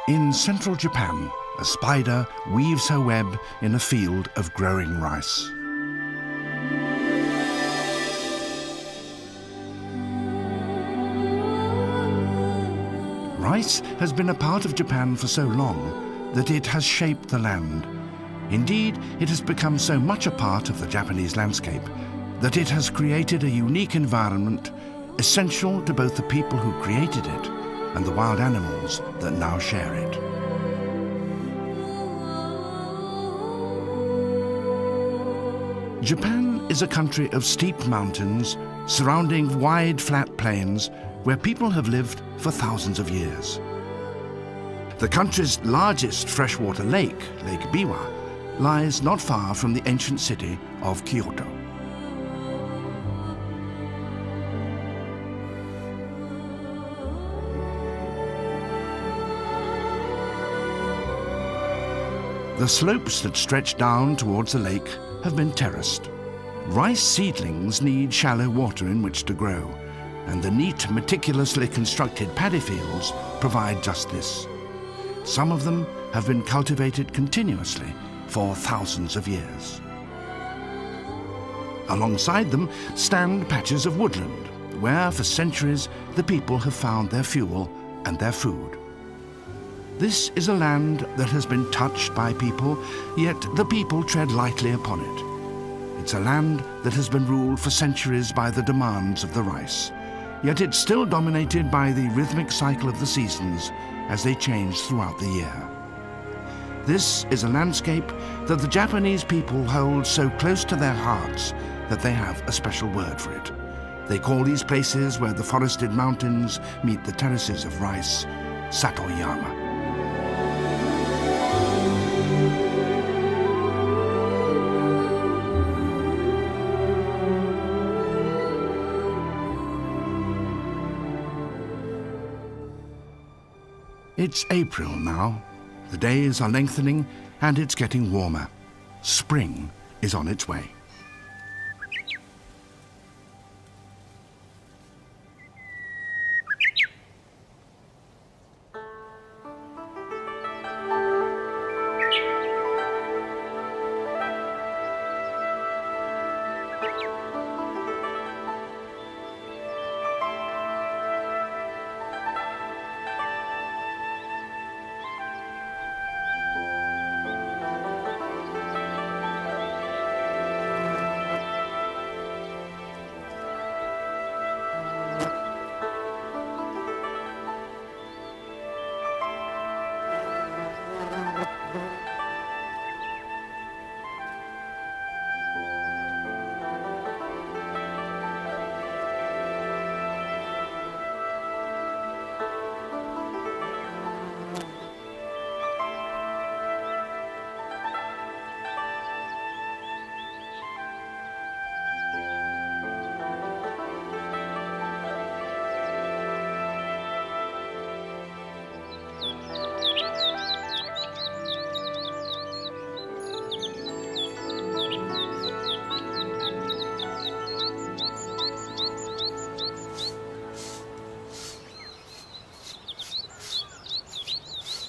In central Japan, a spider weaves her web in a field of growing rice. Rice has been a part of Japan for so long that it has shaped the land. Indeed, it has become so much a part of the Japanese landscape that it has created a unique environment essential to both the people who created it and the wild animals that now share it. Japan is a country of steep mountains surrounding wide flat plains where people have lived for thousands of years. The country's largest freshwater lake, Lake Biwa, lies not far from the ancient city of Kyoto. The slopes that stretch down towards the lake have been terraced. Rice seedlings need shallow water in which to grow, and the neat, meticulously constructed paddy fields provide just this. Some of them have been cultivated continuously for thousands of years. Alongside them stand patches of woodland, where for centuries the people have found their fuel and their food. This is a land that has been touched by people, yet the people tread lightly upon it. It's a land that has been ruled for centuries by the demands of the rice, yet it's still dominated by the rhythmic cycle of the seasons as they change throughout the year. This is a landscape that the Japanese people hold so close to their hearts that they have a special word for it. They call these places where the forested mountains meet the terraces of rice, Satoyama. It's April now. The days are lengthening and it's getting warmer. Spring is on its way.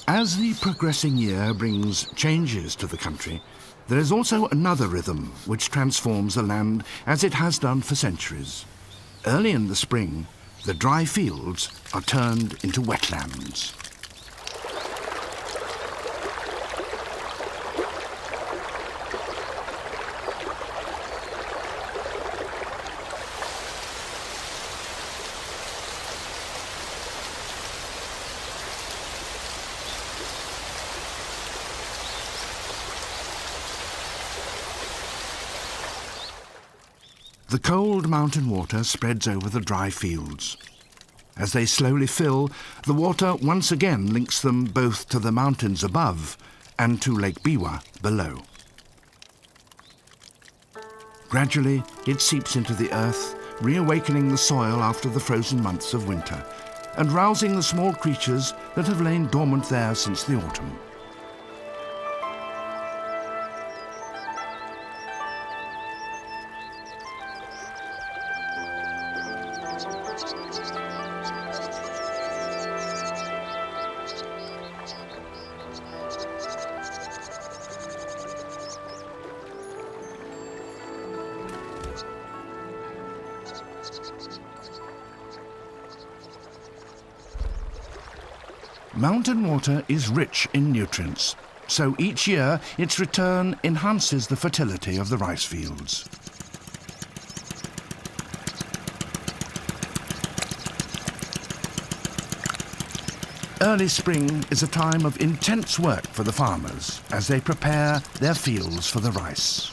As the progressing year brings changes to the country, there is also another rhythm which transforms the land as it has done for centuries. Early in the spring, the dry fields are turned into wetlands. The cold mountain water spreads over the dry fields. As they slowly fill, the water once again links them both to the mountains above and to Lake Biwa below. Gradually, it seeps into the earth, reawakening the soil after the frozen months of winter, and rousing the small creatures that have lain dormant there since the autumn. Mountain water is rich in nutrients, so each year its return enhances the fertility of the rice fields. Early spring is a time of intense work for the farmers as they prepare their fields for the rice.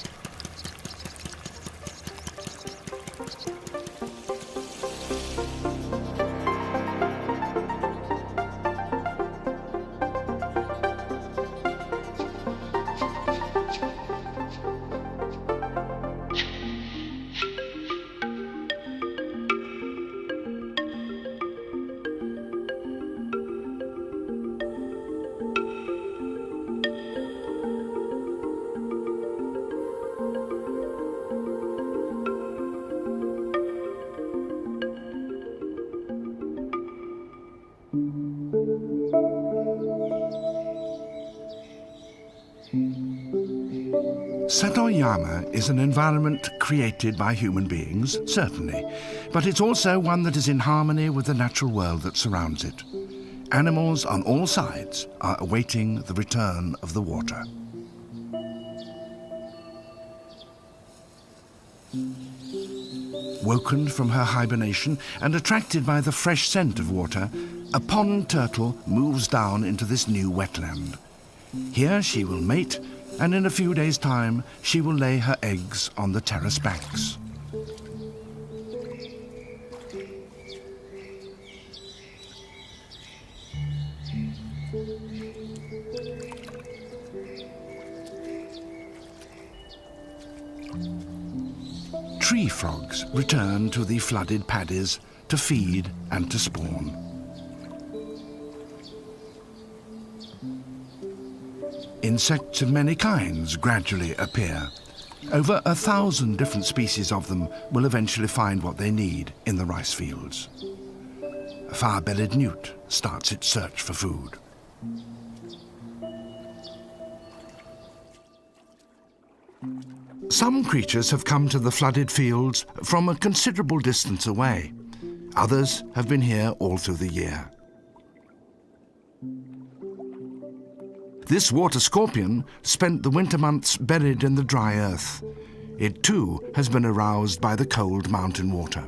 Satoyama is an environment created by human beings, certainly, but it's also one that is in harmony with the natural world that surrounds it. Animals on all sides are awaiting the return of the water. Woken from her hibernation and attracted by the fresh scent of water, a pond turtle moves down into this new wetland. Here she will mate, and in a few days' time she will lay her eggs on the terrace banks. Tree frogs return to the flooded paddies to feed and to spawn. Insects of many kinds gradually appear. Over 1,000 different species of them will eventually find what they need in the rice fields. A fire-bellied newt starts its search for food. Some creatures have come to the flooded fields from a considerable distance away. Others have been here all through the year. This water scorpion spent the winter months buried in the dry earth. It too has been aroused by the cold mountain water.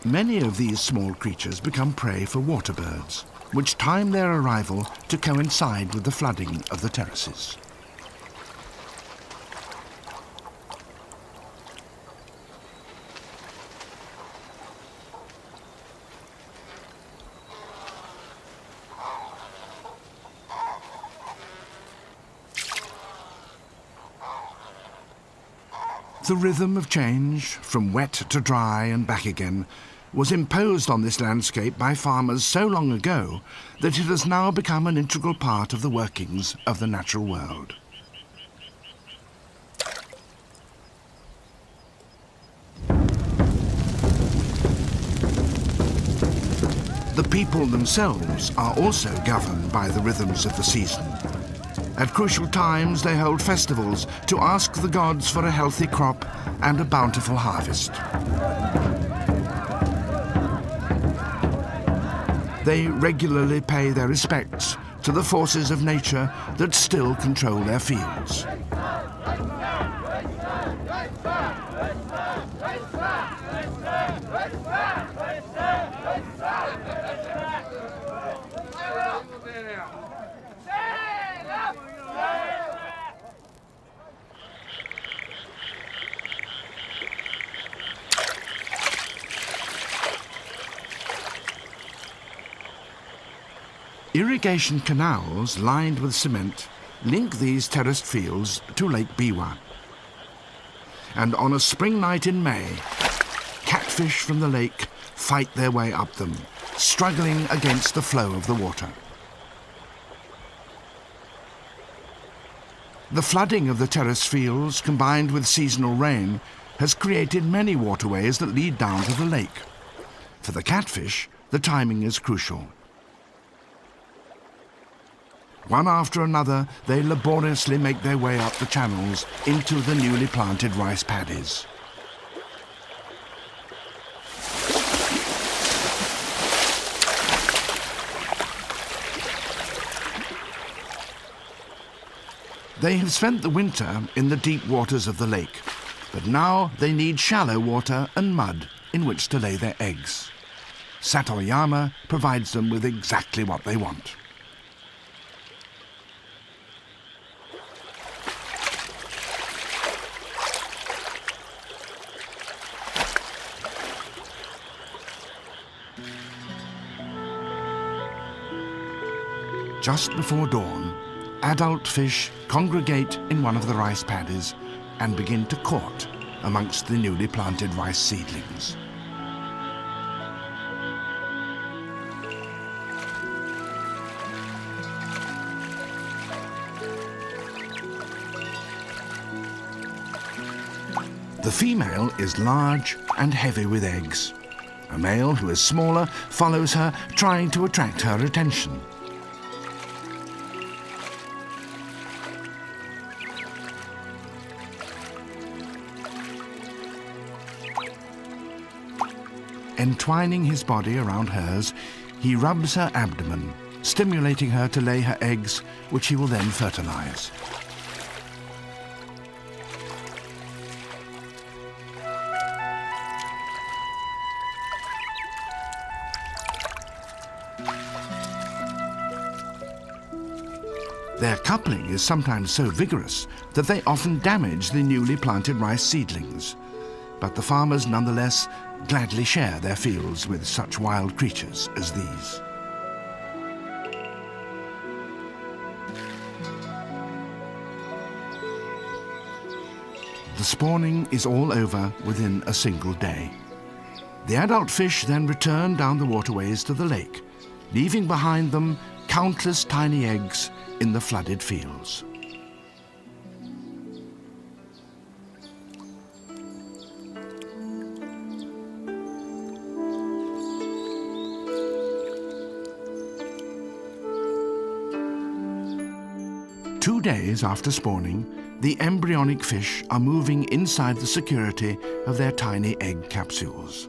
Many of these small creatures become prey for water birds, which time their arrival to coincide with the flooding of the terraces. The rhythm of change, from wet to dry and back again, was imposed on this landscape by farmers so long ago that it has now become an integral part of the workings of the natural world. The people themselves are also governed by the rhythms of the season. At crucial times, they hold festivals to ask the gods for a healthy crop and a bountiful harvest. They regularly pay their respects to the forces of nature that still control their fields. Irrigation canals lined with cement link these terraced fields to Lake Biwa. And on a spring night in May, catfish from the lake fight their way up them, struggling against the flow of the water. The flooding of the terrace fields, combined with seasonal rain, has created many waterways that lead down to the lake. For the catfish, the timing is crucial. One after another, they laboriously make their way up the channels into the newly planted rice paddies. They have spent the winter in the deep waters of the lake, but now they need shallow water and mud in which to lay their eggs. Satoyama provides them with exactly what they want. Just before dawn, adult fish congregate in one of the rice paddies and begin to court amongst the newly planted rice seedlings. The female is large and heavy with eggs. A male who is smaller follows her, trying to attract her attention. Entwining his body around hers, he rubs her abdomen, stimulating her to lay her eggs, which he will then fertilize. Their coupling is sometimes so vigorous that they often damage the newly planted rice seedlings. But the farmers nonetheless gladly share their fields with such wild creatures as these. The spawning is all over within a single day. The adult fish then return down the waterways to the lake, leaving behind them countless tiny eggs in the flooded fields. Two days after spawning, the embryonic fish are moving inside the security of their tiny egg capsules.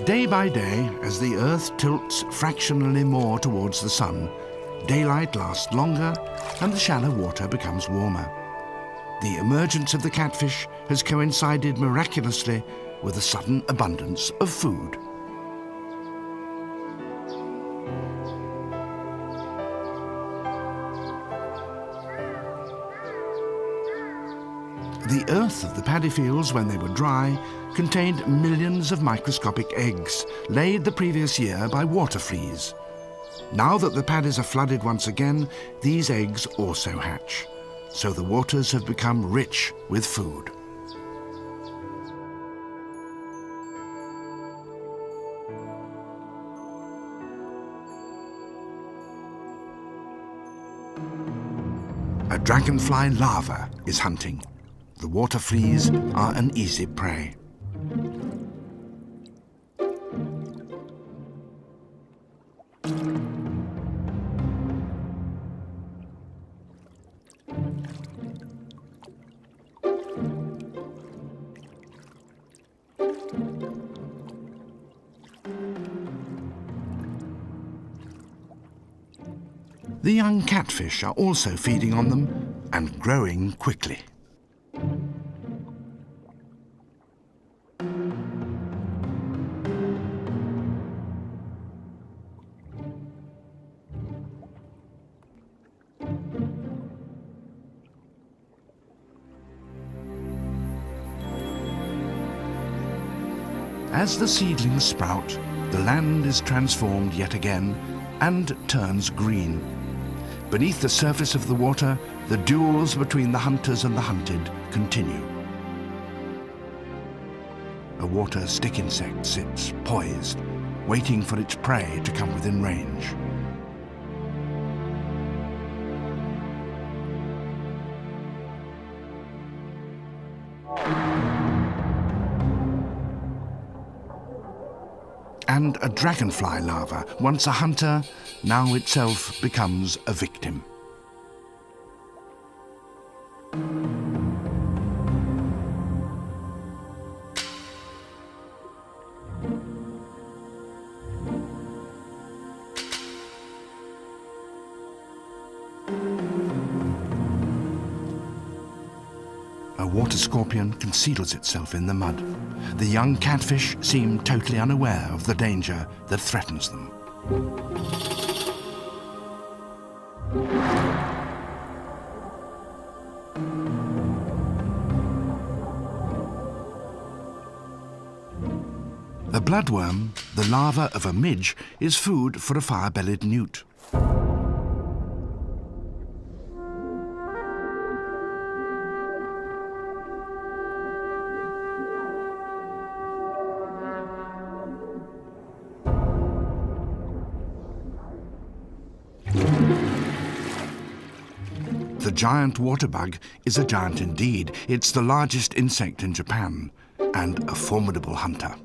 Day by day, as the Earth tilts fractionally more towards the sun, daylight lasts longer and the shallow water becomes warmer. The emergence of the catfish has coincided miraculously with a sudden abundance of food. The earth of the paddy fields, when they were dry, contained millions of microscopic eggs laid the previous year by water fleas. Now that the paddies are flooded once again, these eggs also hatch, so the waters have become rich with food. A dragonfly larva is hunting. The water fleas are an easy prey. The young catfish are also feeding on them and growing quickly. As the seedlings sprout, the land is transformed yet again and turns green. Beneath the surface of the water, The duels between the hunters and the hunted continue. A water stick insect sits poised, waiting for its prey to come within range. And a dragonfly larva, once a hunter, now itself becomes a victim. A water scorpion conceals itself in the mud. The young catfish seem totally unaware of the danger that threatens them. A bloodworm, the larva of a midge, is food for a fire-bellied newt. The giant water bug is a giant indeed. It's the largest insect in Japan and a formidable hunter.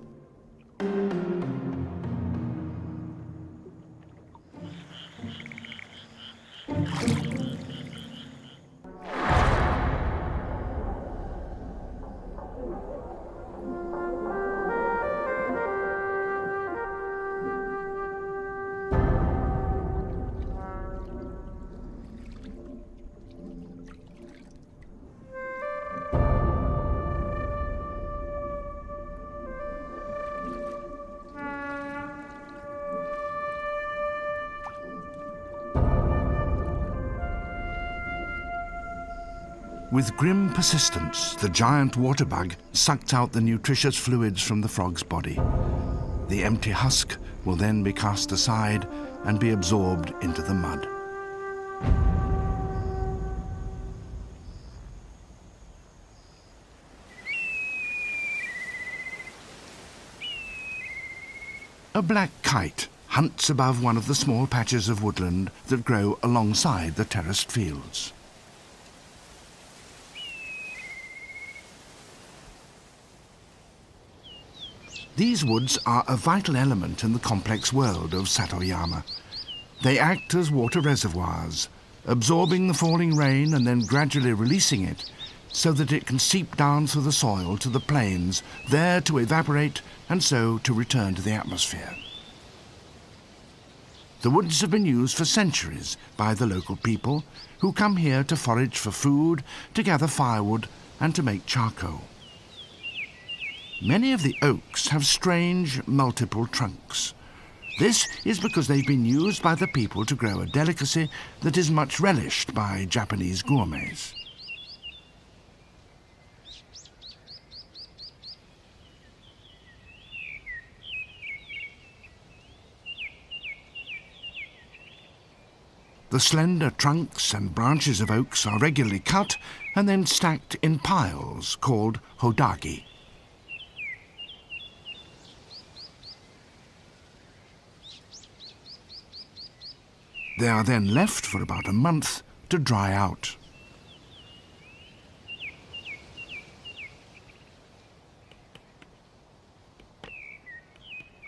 With grim persistence, the giant water bug sucked out the nutritious fluids from the frog's body. The empty husk will then be cast aside and be absorbed into the mud. A black kite hunts above one of the small patches of woodland that grow alongside the terraced fields. These woods are a vital element in the complex world of Satoyama. They act as water reservoirs, absorbing the falling rain and then gradually releasing it so that it can seep down through the soil to the plains, there to evaporate and so to return to the atmosphere. The woods have been used for centuries by the local people who come here to forage for food, to gather firewood and to make charcoal. Many of the oaks have strange, multiple trunks. This is because they've been used by the people to grow a delicacy that is much relished by Japanese gourmets. The slender trunks and branches of oaks are regularly cut and then stacked in piles called hodagi. They are then left for about a month to dry out.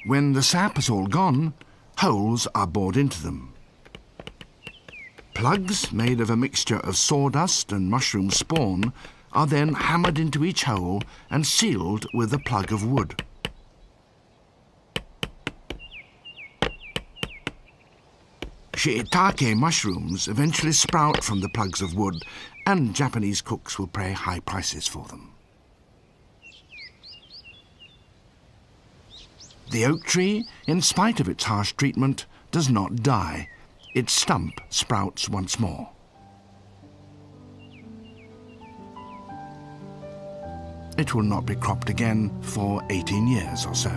When the sap is all gone, holes are bored into them. Plugs made of a mixture of sawdust and mushroom spawn are then hammered into each hole and sealed with a plug of wood. Shiitake mushrooms eventually sprout from the plugs of wood, and Japanese cooks will pay high prices for them. The oak tree, in spite of its harsh treatment, does not die. Its stump sprouts once more. It will not be cropped again for 18 years or so.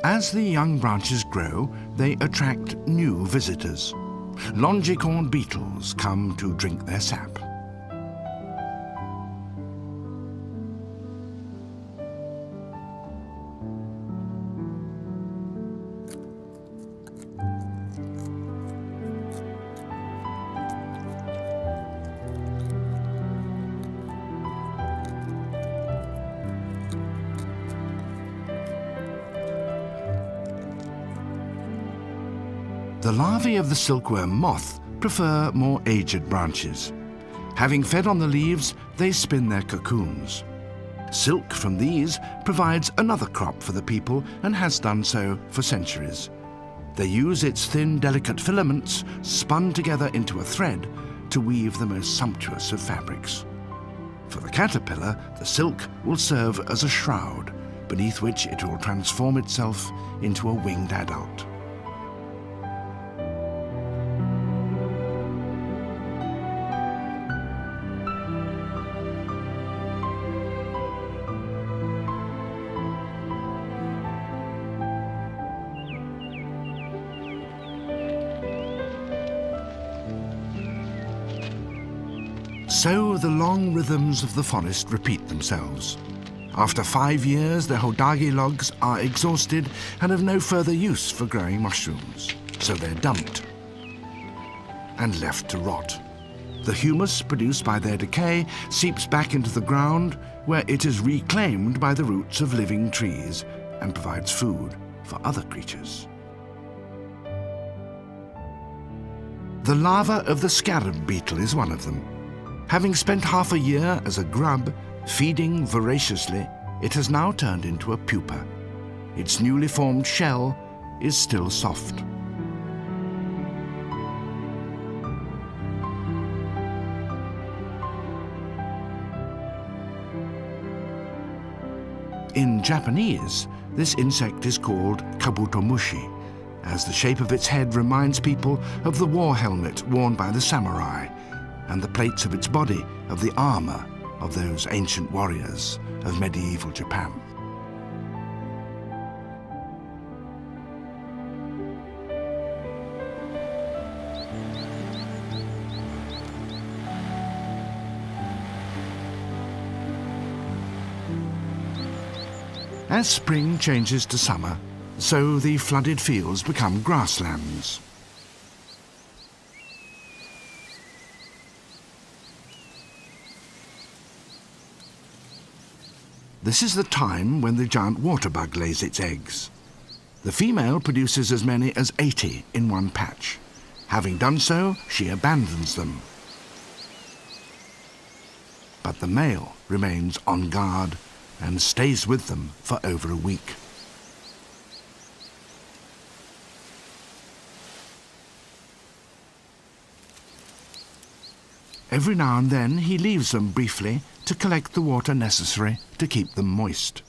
As the young branches grow, they attract new visitors. Longicorn beetles come to drink their sap. The larvae of the silkworm moth prefer more aged branches. Having fed on the leaves, they spin their cocoons. Silk from these provides another crop for the people and has done so for centuries. They use its thin, delicate filaments, spun together into a thread, to weave the most sumptuous of fabrics. For the caterpillar, the silk will serve as a shroud, beneath which it will transform itself into a winged adult. So the long rhythms of the forest repeat themselves. After 5 years, the hodagi logs are exhausted and have no further use for growing mushrooms, so they're dumped and left to rot. The humus produced by their decay seeps back into the ground, where it is reclaimed by the roots of living trees and provides food for other creatures. The larva of the scarab beetle is one of them. Having spent half a year as a grub, feeding voraciously, it has now turned into a pupa. Its newly formed shell is still soft. In Japanese, this insect is called kabutomushi, as the shape of its head reminds people of the war helmet worn by the samurai, and the plates of its body of the armor of those ancient warriors of medieval Japan. As spring changes to summer, so the flooded fields become grasslands. This is the time when the giant water bug lays its eggs. The female produces as many as 80 in one patch. Having done so, she abandons them. But the male remains on guard and stays with them for over a week. Every now and then he leaves them briefly to collect the water necessary to keep them moist.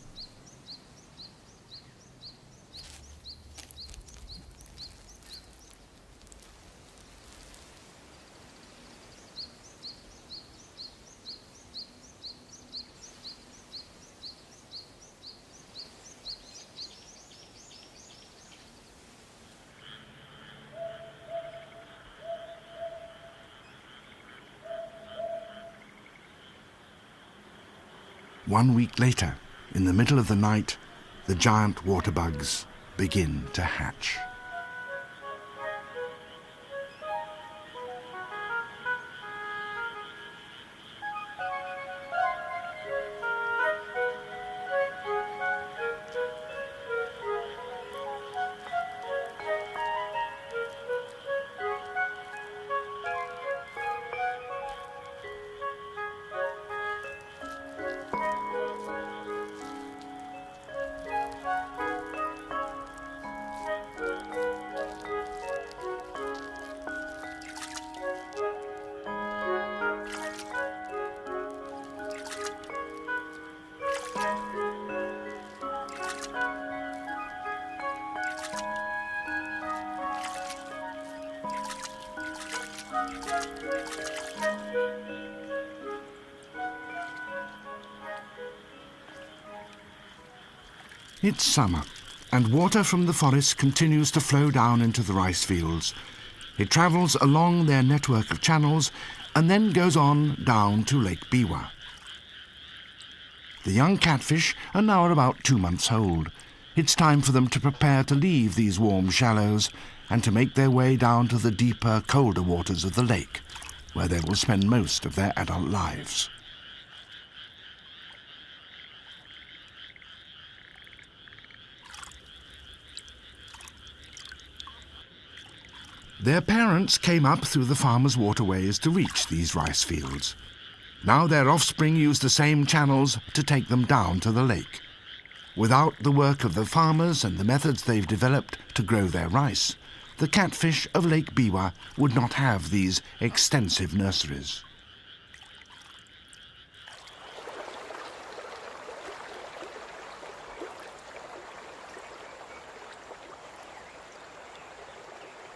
One week later, in the middle of the night, the giant water bugs begin to hatch. It's summer, and water from the forest continues to flow down into the rice fields. It travels along their network of channels and then goes on down to Lake Biwa. The young catfish are now about 2 months old. It's time for them to prepare to leave these warm shallows and to make their way down to the deeper, colder waters of the lake, where they will spend most of their adult lives. Their parents came up through the farmers' waterways to reach these rice fields. Now their offspring use the same channels to take them down to the lake. Without the work of the farmers and the methods they've developed to grow their rice, the catfish of Lake Biwa would not have these extensive nurseries.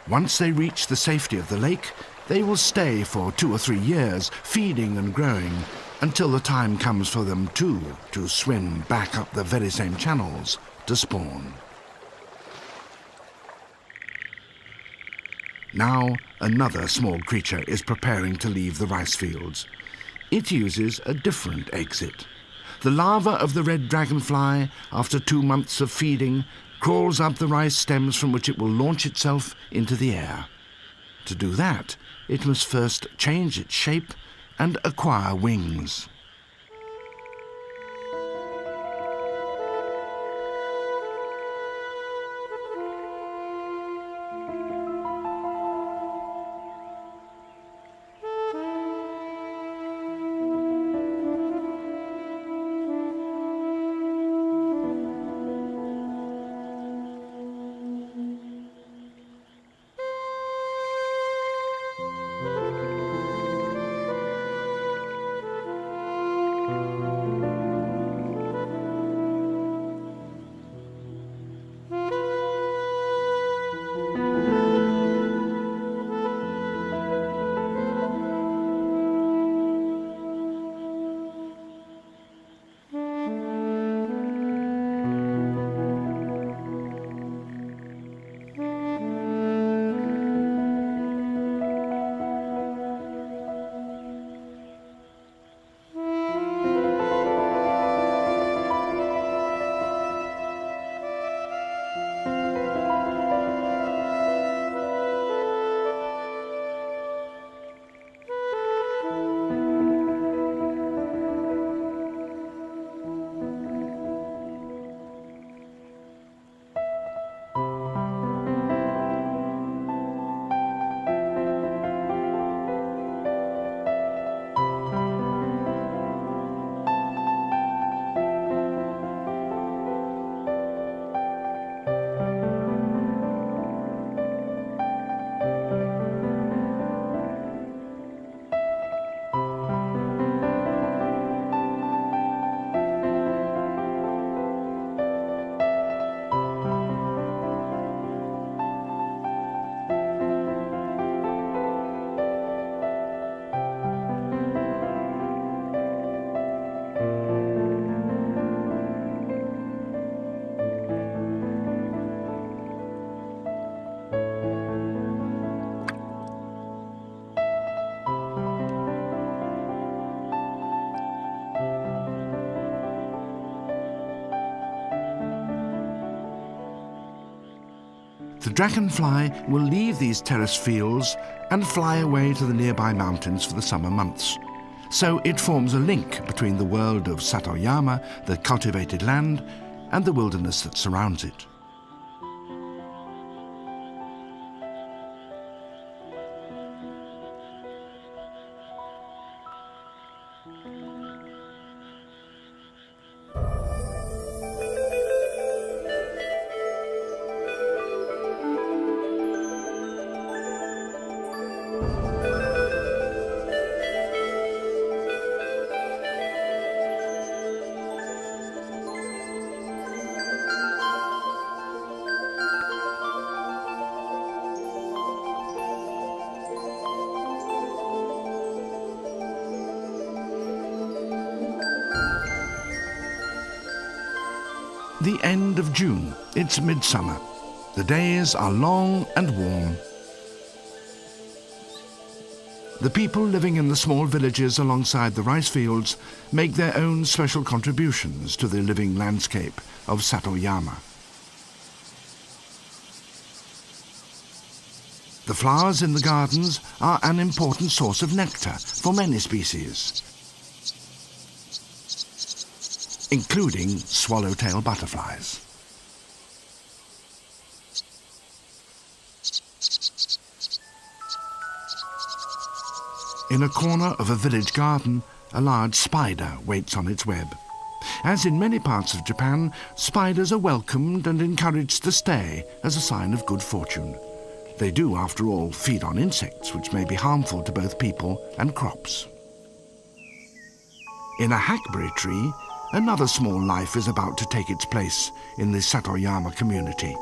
Once they reach the safety of the lake, they will stay for 2 or 3 years, feeding and growing, until the time comes for them too to swim back up the very same channels to spawn. Now another small creature is preparing to leave the rice fields. It uses a different exit. The larva of the red dragonfly, after 2 months of feeding, crawls up the rice stems from which it will launch itself into the air. To do that, it must first change its shape and acquire wings. The dragonfly will leave these terrace fields and fly away to the nearby mountains for the summer months. So it forms a link between the world of Satoyama, the cultivated land, and the wilderness that surrounds it. The end of June, it's midsummer. The days are long and warm. The people living in the small villages alongside the rice fields make their own special contributions to the living landscape of Satoyama. The flowers in the gardens are an important source of nectar for many species, including swallowtail butterflies. In a corner of a village garden, a large spider waits on its web. As in many parts of Japan, spiders are welcomed and encouraged to stay as a sign of good fortune. They do, after all, feed on insects which may be harmful to both people and crops. In a hackberry tree, another small life is about to take its place in the Satoyama community.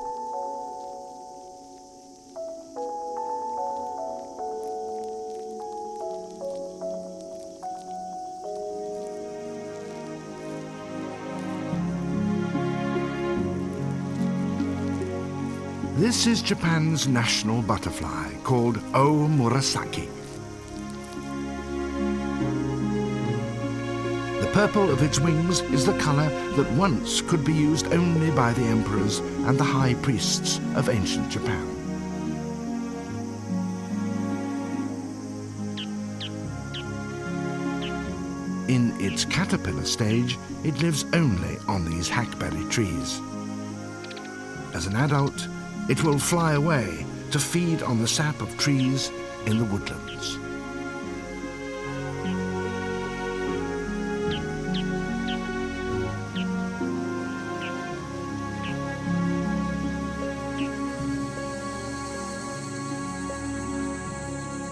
This is Japan's national butterfly, called O Murasaki. The purple of its wings is the color that once could be used only by the emperors and the high priests of ancient Japan. In its caterpillar stage, it lives only on these hackberry trees. As an adult, it will fly away to feed on the sap of trees in the woodlands.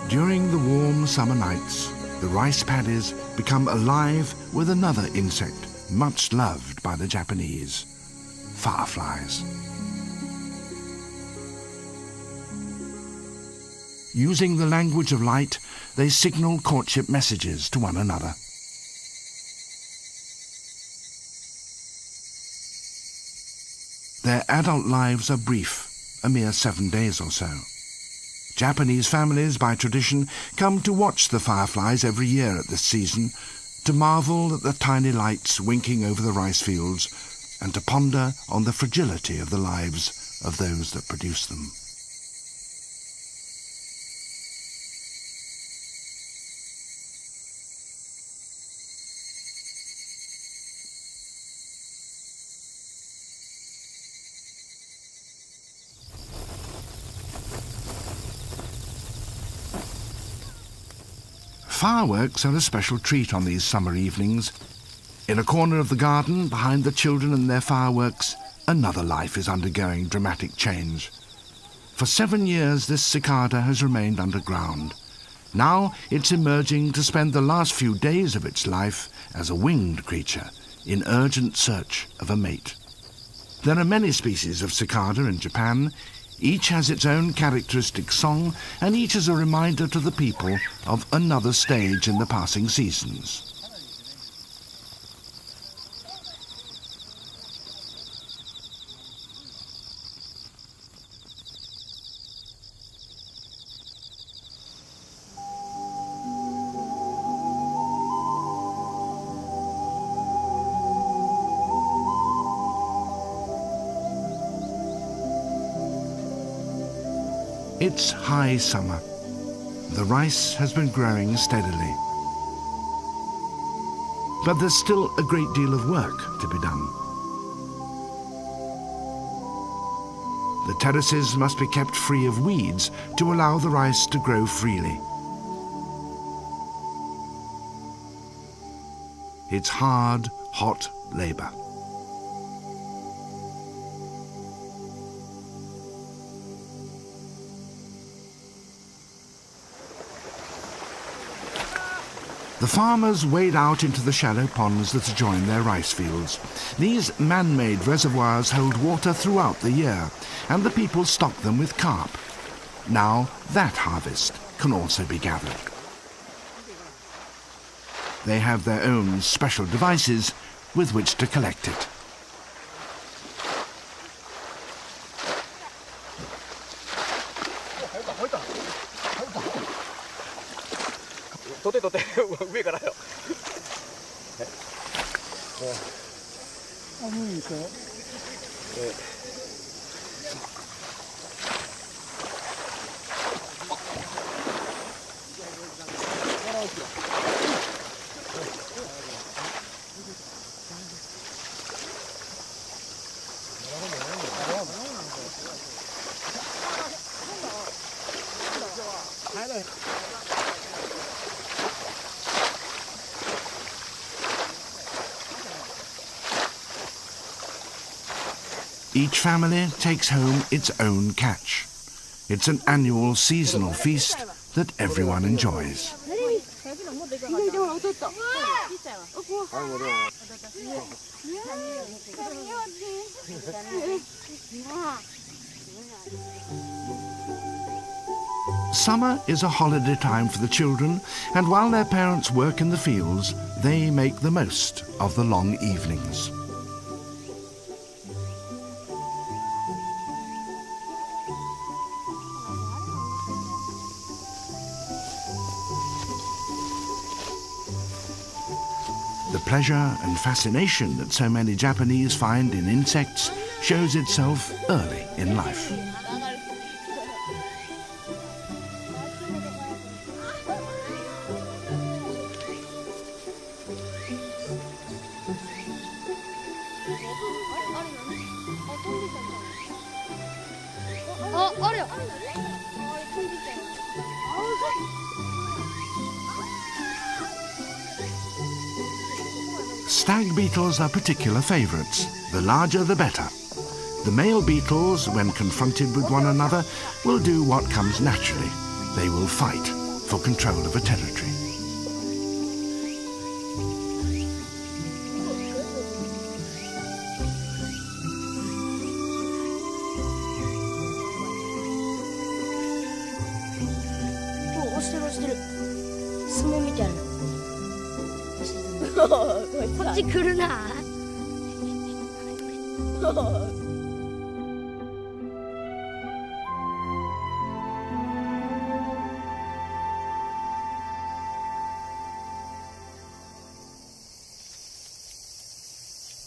During the warm summer nights, the rice paddies become alive with another insect much loved by the Japanese: fireflies. Using the language of light, they signal courtship messages to one another. Their adult lives are brief, a mere 7 days or so. Japanese families, by tradition, come to watch the fireflies every year at this season, to marvel at the tiny lights winking over the rice fields, and to ponder on the fragility of the lives of those that produce them. Fireworks are a special treat on these summer evenings. In a corner of the garden, behind the children and their fireworks, another life is undergoing dramatic change. For 7 years, this cicada has remained underground. Now it's emerging to spend the last few days of its life as a winged creature in urgent search of a mate. There are many species of cicada in Japan. Each has its own characteristic song, and each is a reminder to the people of another stage in the passing seasons. It's high summer. The rice has been growing steadily. But there's still a great deal of work to be done. The terraces must be kept free of weeds to allow the rice to grow freely. It's hard, hot labor. The farmers wade out into the shallow ponds that adjoin their rice fields. These man-made reservoirs hold water throughout the year, and the people stock them with carp. Now that harvest can also be gathered. They have their own special devices with which to collect it. 取って上からよ。無理でしょ。Each family takes home its own catch. It's an annual seasonal feast that everyone enjoys. Summer is a holiday time for the children, and while their parents work in the fields, they make the most of the long evenings. The pleasure and fascination that so many Japanese find in insects shows itself early in life. Stag beetles are particular favourites. The larger the better. The male beetles, when confronted with one another, will do what comes naturally. They will fight for control of a territory.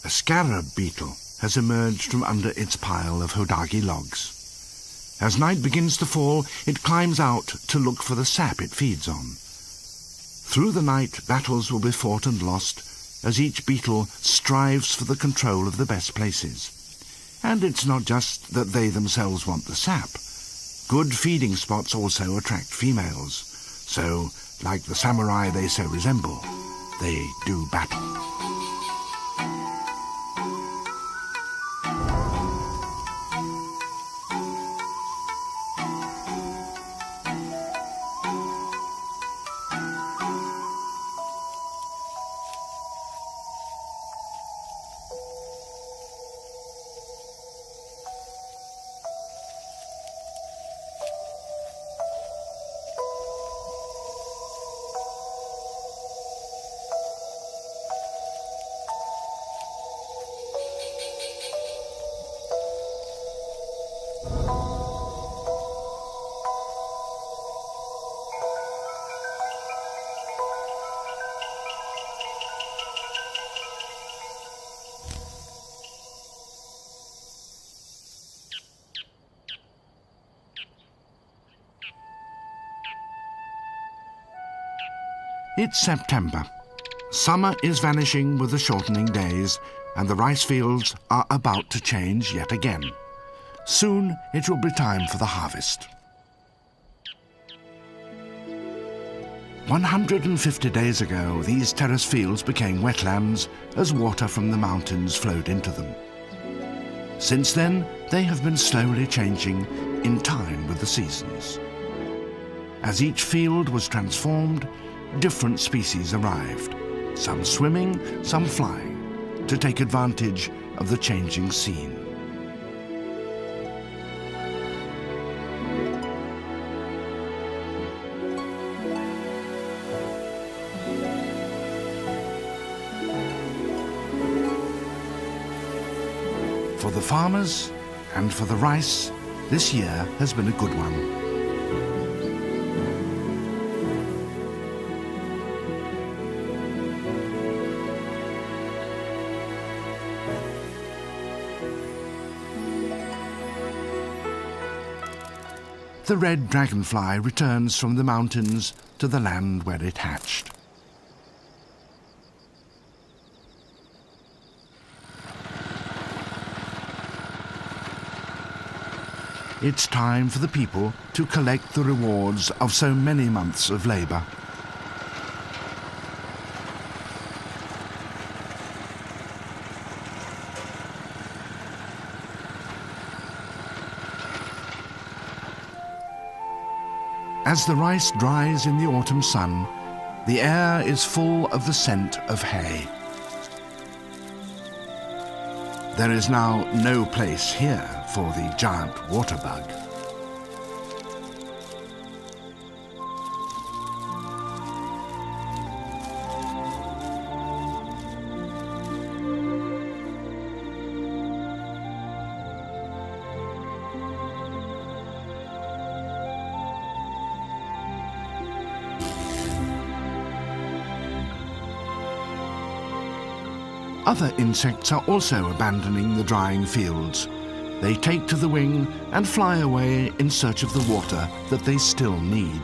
A scarab beetle has emerged from under its pile of hodagi logs. As night begins to fall, it climbs out to look for the sap it feeds on. Through the night, battles will be fought and lost as each beetle strives for the control of the best places. And it's not just that they themselves want the sap. Good feeding spots also attract females. So, like the samurai they so resemble, they do battle. It's September. Summer is vanishing with the shortening days, and the rice fields are about to change yet again. Soon it will be time for the harvest. 150 days ago, these terrace fields became wetlands as water from the mountains flowed into them. Since then, they have been slowly changing in time with the seasons. As each field was transformed, different species arrived, some swimming, some flying, to take advantage of the changing scene. For the farmers and for the rice, this year has been a good one. the red dragonfly returns from the mountains to the land where it hatched. It's time for the people to collect the rewards of so many months of labour. As the rice dries in the autumn sun, the air is full of the scent of hay. There is now no place here for the giant water bug. Other insects are also abandoning the drying fields. They take to the wing and fly away in search of the water that they still need.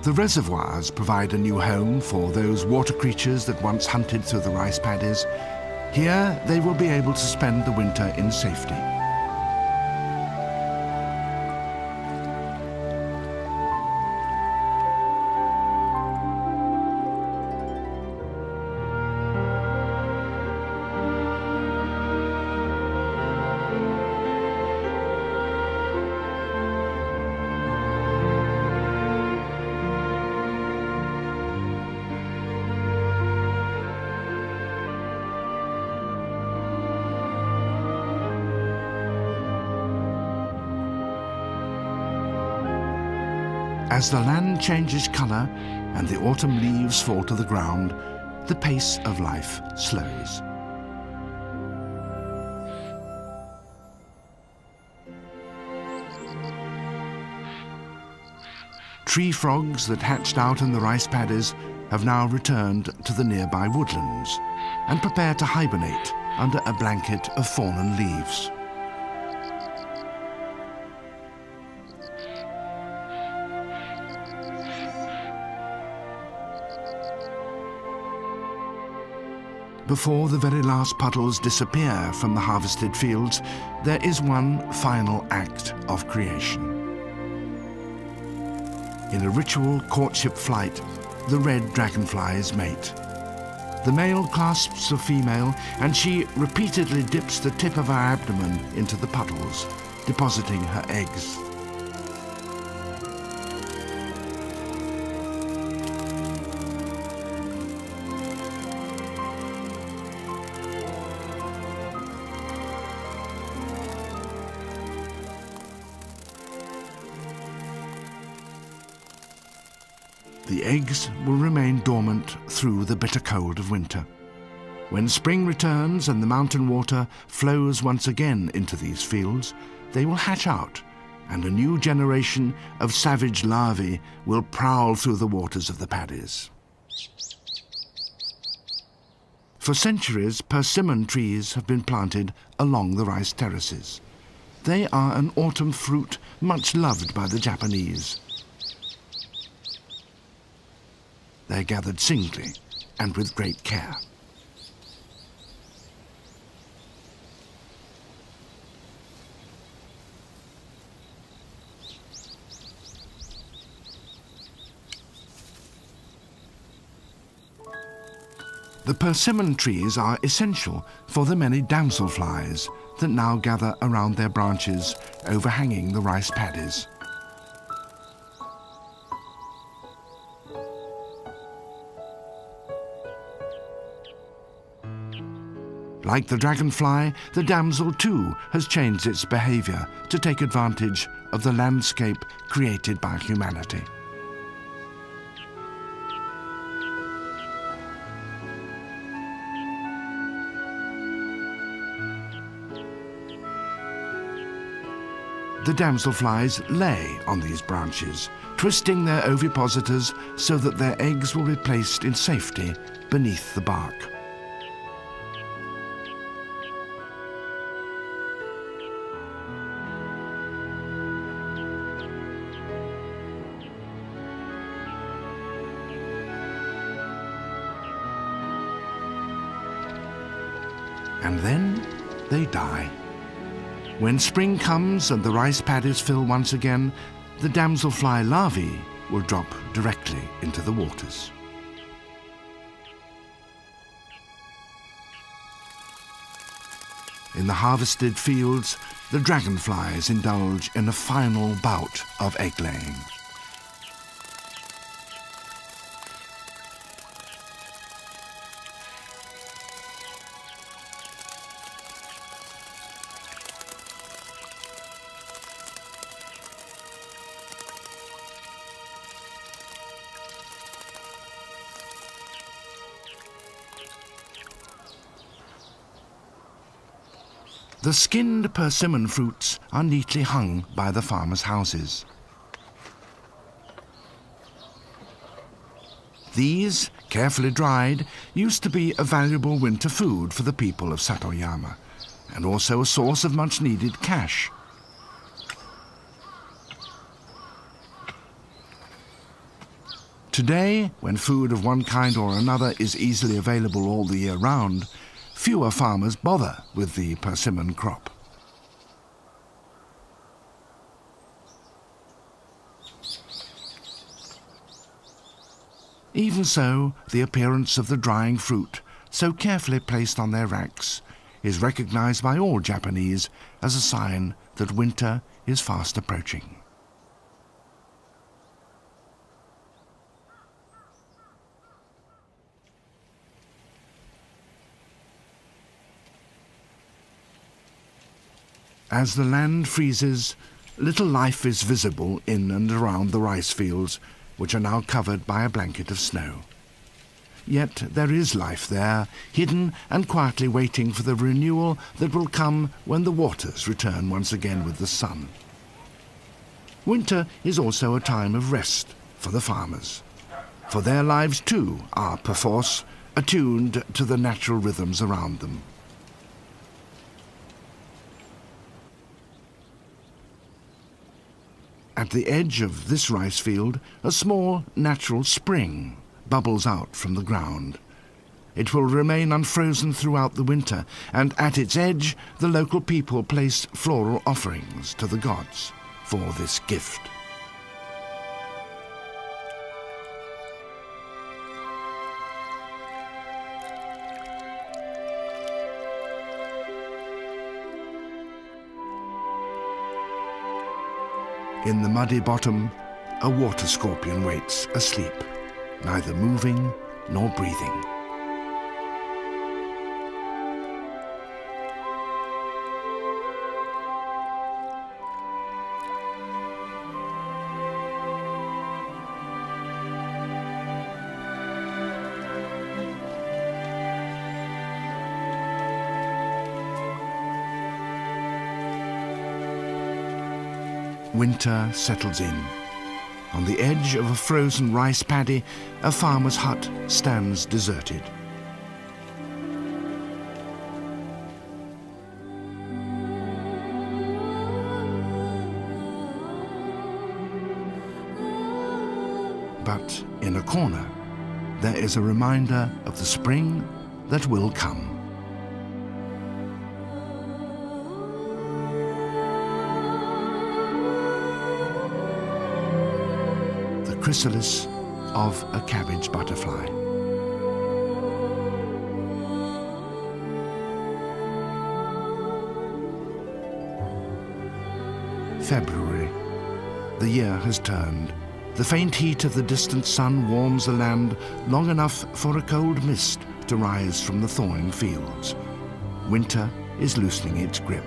The reservoirs provide a new home for those water creatures that once hunted through the rice paddies. Here they will be able to spend the winter in safety. As the land changes colour and the autumn leaves fall to the ground, the pace of life slows. Tree frogs that hatched out in the rice paddies have now returned to the nearby woodlands and prepare to hibernate under a blanket of fallen leaves. Before the very last puddles disappear from the harvested fields, there is one final act of creation. In a ritual courtship flight, the red dragonflies mate. The male clasps the female, and she repeatedly dips the tip of her abdomen into the puddles, depositing her eggs. The eggs will remain dormant through the bitter cold of winter. When spring returns and the mountain water flows once again into these fields, they will hatch out, and a new generation of savage larvae will prowl through the waters of the paddies. For centuries, persimmon trees have been planted along the rice terraces. They are an autumn fruit much loved by the Japanese. They're gathered singly and with great care. The persimmon trees are essential for the many damselflies that now gather around their branches overhanging the rice paddies. Like the dragonfly, the damsel too has changed its behaviour to take advantage of the landscape created by humanity. The damselflies lay on these branches, twisting their ovipositors so that their eggs will be placed in safety beneath the bark. and then they die. When spring comes and the rice paddies fill once again, the damselfly larvae will drop directly into the waters. In the harvested fields, the dragonflies indulge in a final bout of egg-laying. The skinned persimmon fruits are neatly hung by the farmers' houses. These, carefully dried, used to be a valuable winter food for the people of Satoyama, and also a source of much-needed cash. Today, when food of one kind or another is easily available all the year round, fewer farmers bother with the persimmon crop. Even so, the appearance of the drying fruit, so carefully placed on their racks, is recognized by all Japanese as a sign that winter is fast approaching. As the land freezes, little life is visible in and around the rice fields, which are now covered by a blanket of snow. Yet there is life there, hidden and quietly waiting for the renewal that will come when the waters return once again with the sun. Winter is also a time of rest for the farmers, for their lives too are, perforce, attuned to the natural rhythms around them. At the edge of this rice field, a small natural spring bubbles out from the ground. It will remain unfrozen throughout the winter, and at its edge the local people place floral offerings to the gods for this gift. In the muddy bottom, a water scorpion waits asleep, neither moving nor breathing. Winter settles in. On the edge of a frozen rice paddy, a farmer's hut stands deserted. But in a corner, there is a reminder of the spring that will come. Chrysalis of a cabbage butterfly. February. The year has turned. The faint heat of the distant sun warms the land long enough for a cold mist to rise from the thawing fields. Winter is loosening its grip.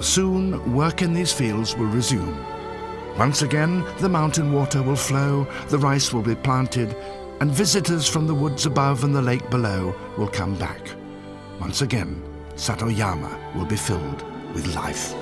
Soon, work in these fields will resume. Once again, the mountain water will flow, the rice will be planted, and visitors from the woods above and the lake below will come back. Once again, Satoyama will be filled with life.